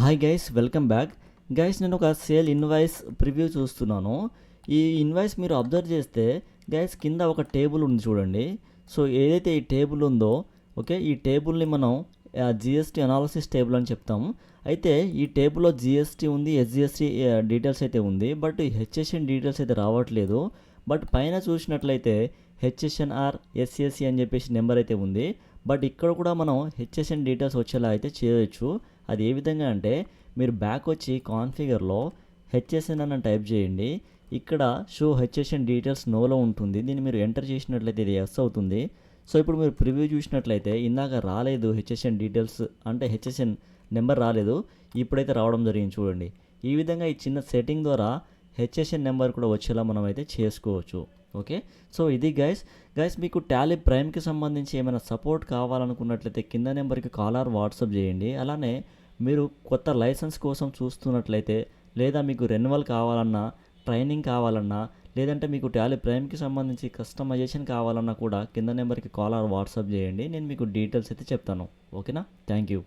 Hi guys, welcome back. Guys, నేను ఒక sale invoice preview చూస్తున్నాను. ఈ ఇన్వాయిస్ మీరు అబ్జర్వ్ చేస్తే గైస్ కింద ఒక టేబుల్ ఉంది చూడండి. సో ఏదైతే ఈ టేబుల్ ఉందో ఓకే, ఈ టేబుల్ని మనం జిఎస్టీ అనాలిసిస్ టేబుల్ అని చెప్తాము. అయితే ఈ టేబుల్లో జిఎస్టీ ఉంది, ఎస్జిఎస్టీ డీటెయిల్స్ అయితే ఉంది, బట్ హెచ్ఎస్ఎన్ డీటెయిల్స్ అయితే రావట్లేదు. బట్ పైన చూసినట్లయితే హెచ్ఎస్ఎన్ఆర్ ఎస్సిఎస్సి అని చెప్పేసి నెంబర్ అయితే ఉంది. బట్ ఇక్కడ కూడా మనం హెచ్ఎస్ఎన్ డీటెయిల్స్ వచ్చేలా అయితే చేయొచ్చు. అది ఏ విధంగా అంటే మీరు బ్యాక్ వచ్చి కాన్ఫిగర్లో హెచ్ఎస్ఎన్ అని టైప్ చేయండి. ఇక్కడ షో హెచ్ఎస్ఎన్ డీటెయిల్స్ నోలో ఉంటుంది. దీన్ని మీరు ఎంటర్ చేసినట్లయితే ఇది ఎస్ అవుతుంది. సో ఇప్పుడు మీరు ప్రివ్యూ చూసినట్లయితే ఇందాక రాలేదు హెచ్ఎస్ఎన్ డీటెయిల్స్, అంటే హెచ్ఎస్ఎన్ నెంబర్ రాలేదు, ఇప్పుడైతే రావడం జరిగింది చూడండి. ఈ విధంగా ఈ చిన్న సెట్టింగ్ ద్వారా హెచ్ఎస్ఎన్ నెంబర్ కూడా వచ్చేలా మనం అయితే చేసుకోవచ్చు. ఓకే, సో ఇది గైస్ మీకు టాలీ ప్రైమ్కి సంబంధించి ఏమైనా సపోర్ట్ కావాలనుకున్నట్లయితే కింద నెంబర్కి కాల్ ఆర్ వాట్సాప్ చేయండి. అలానే మీరు కొత్త లైసెన్స్ కోసం చూస్తున్నట్లయితే, లేదా మీకు రెన్యువల్ కావాలన్నా, ట్రైనింగ్ కావాలన్నా, లేదంటే మీకు టాలీ ప్రైమ్కి సంబంధించి కస్టమైజేషన్ కావాలన్నా కూడా కింద నెంబర్కి కాల్ ఆర్ వాట్సాప్ చేయండి. నేను మీకు డీటెయిల్స్ అయితే చెప్తాను. ఓకేనా? Thank you.